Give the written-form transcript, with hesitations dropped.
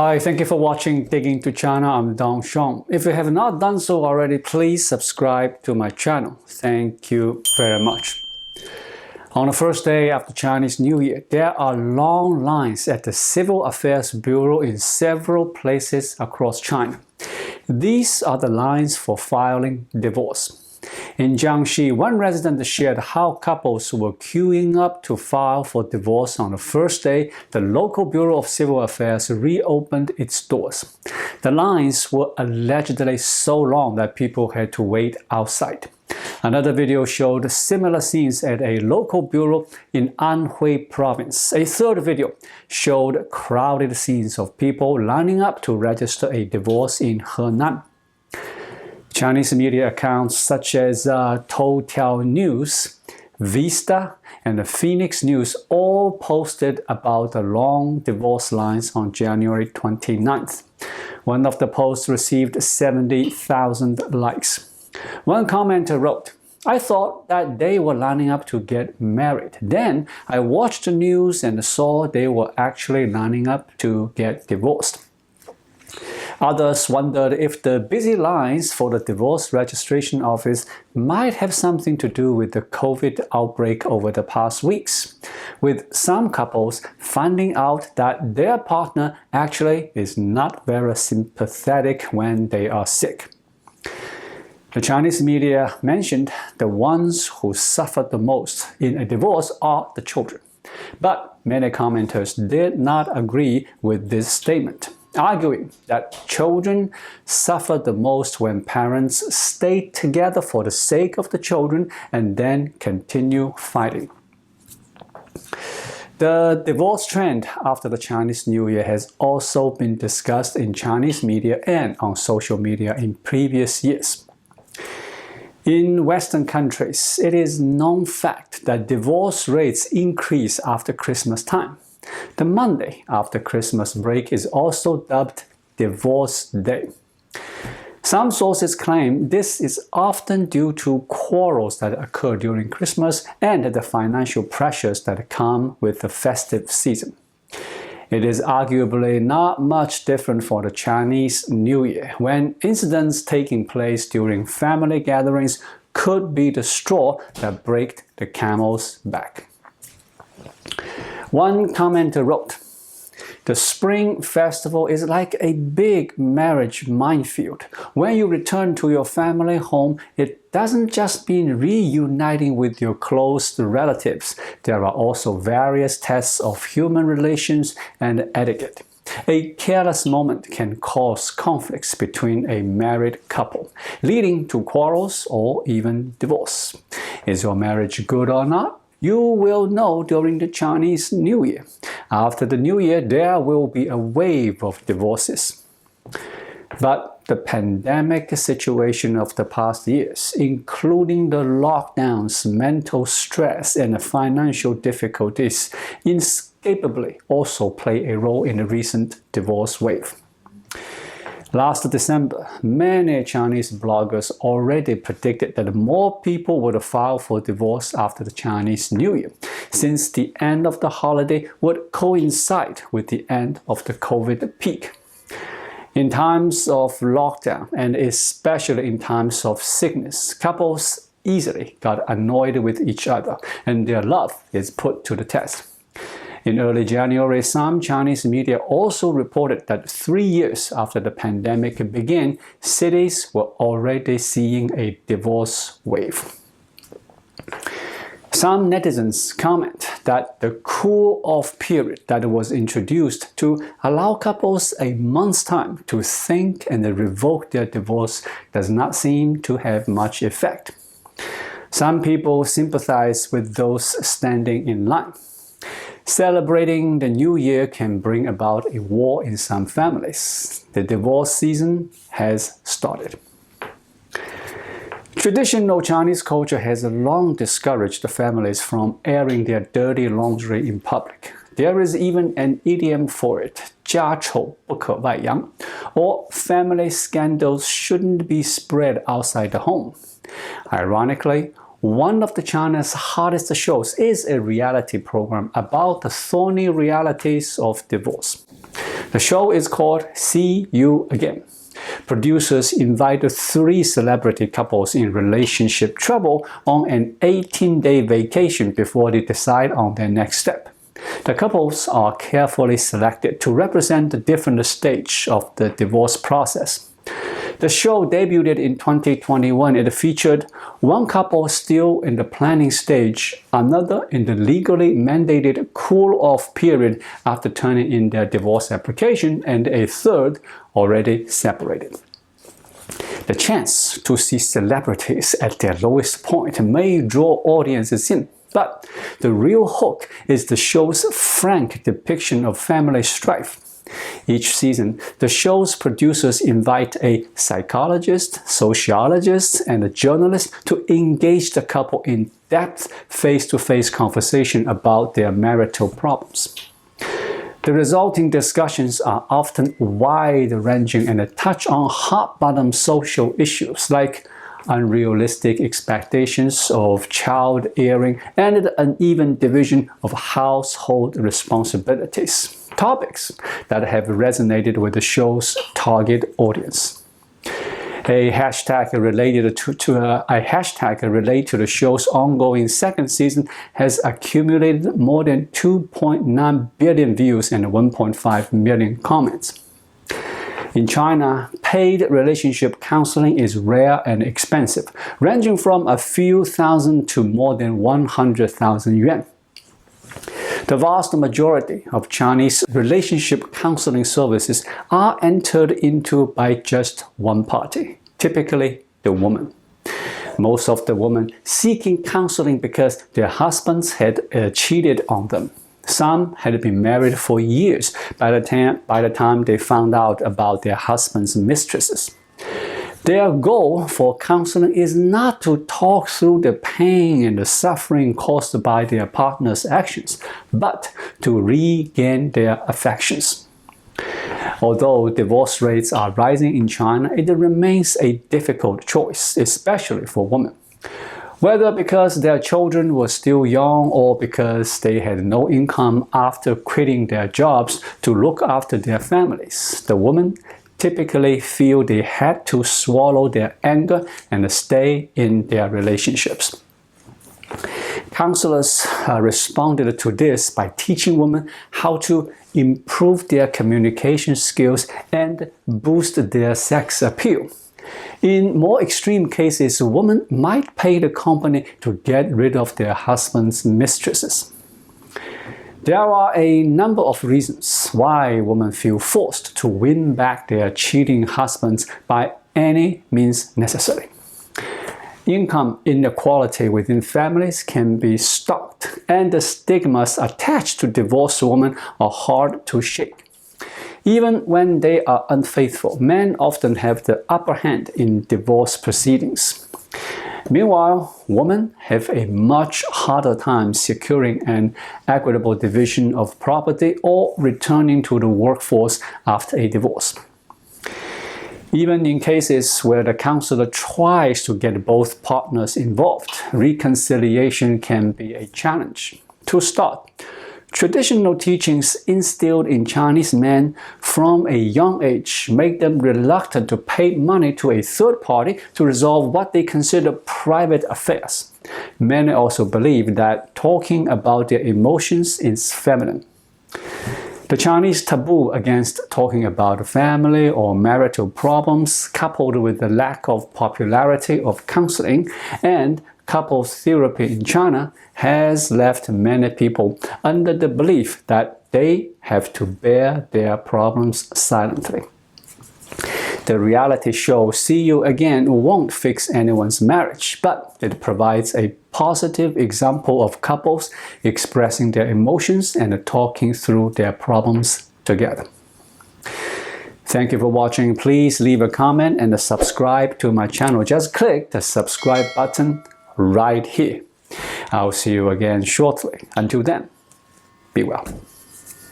Hi, thank you for watching Digging to China. I'm Dong Shong. If you have not done so already, please subscribe to my channel. Thank you very much. On the first day after Chinese New Year, there are long lines at the Civil Affairs Bureau in several places across China. These are the lines for filing divorce. In Jiangxi, one resident shared how couples were queuing up to file for divorce on the first day the local Bureau of Civil Affairs reopened its doors. The lines were allegedly so long that people had to wait outside. Another video showed similar scenes at a local bureau in Anhui province. A third video showed crowded scenes of people lining up to register a divorce in Henan. Chinese media accounts such as Toutiao News, Vista, and the Phoenix News all posted about the long divorce lines on January 29th. One of the posts received 70,000 likes. One commenter wrote, "I thought that they were lining up to get married. Then I watched the news and saw they were actually lining up to get divorced." Others wondered if the busy lines for the divorce registration office might have something to do with the COVID outbreak over the past weeks, with some couples finding out that their partner actually is not very sympathetic when they are sick. The Chinese media mentioned the ones who suffered the most in a divorce are the children. But many commenters did not agree with this statement, arguing that children suffer the most when parents stay together for the sake of the children and then continue fighting. The divorce trend after the Chinese New Year has also been discussed in Chinese media and on social media in previous years. In Western countries, it is known fact that divorce rates increase after Christmas time. The Monday after Christmas break is also dubbed Divorce Day. Some sources claim this is often due to quarrels that occur during Christmas and the financial pressures that come with the festive season. It is arguably not much different for the Chinese New Year, when incidents taking place during family gatherings could be the straw that breaks the camel's back. One commenter wrote, "The Spring Festival is like a big marriage minefield. When you return to your family home, it doesn't just mean reuniting with your close relatives. There are also various tests of human relations and etiquette. A careless moment can cause conflicts between a married couple, leading to quarrels or even divorce. Is your marriage good or not? You will know during the Chinese New Year. After the New Year, there will be a wave of divorces." But the pandemic situation of the past years, including the lockdowns, mental stress, and the financial difficulties, inescapably also play a role in the recent divorce wave. Last December, many Chinese bloggers already predicted that more people would file for divorce after the Chinese New Year, since the end of the holiday would coincide with the end of the COVID peak. In times of lockdown, and especially in times of sickness, couples easily got annoyed with each other, and their love is put to the test. In early January, some Chinese media also reported that 3 years after the pandemic began, cities were already seeing a divorce wave. Some netizens comment that the cool-off period that was introduced to allow couples a month's time to think and revoke their divorce does not seem to have much effect. Some people sympathize with those standing in line. Celebrating the New Year can bring about a war in some families. The divorce season has started. Traditional Chinese culture has long discouraged the families from airing their dirty laundry in public. There is even an idiom for it, 家丑不可外扬, or family scandals shouldn't be spread outside the home. Ironically, one of China's hottest shows is a reality program about the thorny realities of divorce. The show is called See You Again. Producers invited 3 celebrity couples in relationship trouble on an 18-day vacation before they decide on their next step. The couples are carefully selected to represent the different stages of the divorce process. The show debuted in 2021. It featured one couple still in the planning stage, another in the legally mandated cool-off period after turning in their divorce application, and a third already separated. The chance to see celebrities at their lowest point may draw audiences in, but the real hook is the show's frank depiction of family strife. Each season, the show's producers invite a psychologist, sociologist, and a journalist to engage the couple in depth, face-to-face conversation about their marital problems. The resulting discussions are often wide-ranging and touch on hot-button social issues like unrealistic expectations of child rearing and the uneven division of household responsibilities. Topics that have resonated with the show's target audience. A hashtag related to the show's ongoing second season has accumulated more than 2.9 billion views and 1.5 million comments. In China, paid relationship counseling is rare and expensive, ranging from a few thousand to more than 100,000 yuan. The vast majority of Chinese relationship counseling services are entered into by just one party, typically the woman. Most of the women seeking counseling because their husbands had cheated on them. Some had been married for years by the time they found out about their husband's mistresses. Their goal for counseling is not to talk through the pain and the suffering caused by their partner's actions, but to regain their affections. Although divorce rates are rising in China, it remains a difficult choice, especially for women. Whether because their children were still young or because they had no income after quitting their jobs to look after their families, the women typically feel they had to swallow their anger and stay in their relationships. Counselors responded to this by teaching women how to improve their communication skills and boost their sex appeal. In more extreme cases, women might pay the company to get rid of their husband's mistresses. There are a number of reasons why women feel forced to win back their cheating husbands by any means necessary. Income inequality within families can be stopped, and the stigmas attached to divorced women are hard to shake. Even when they are unfaithful, men often have the upper hand in divorce proceedings. Meanwhile, women have a much harder time securing an equitable division of property or returning to the workforce after a divorce. Even in cases where the counselor tries to get both partners involved, reconciliation can be a challenge. To start, traditional teachings instilled in Chinese men from a young age make them reluctant to pay money to a third party to resolve what they consider private affairs. Many also believe that talking about their emotions is feminine. The Chinese taboo against talking about family or marital problems, coupled with the lack of popularity of counseling and couples therapy in China, has left many people under the belief that they have to bear their problems silently. The reality show See You Again won't fix anyone's marriage, but it provides a positive example of couples expressing their emotions and talking through their problems together. Thank you for watching. Please leave a comment and subscribe to my channel. Just click the subscribe button right here. I'll see you again shortly. Until then, be well.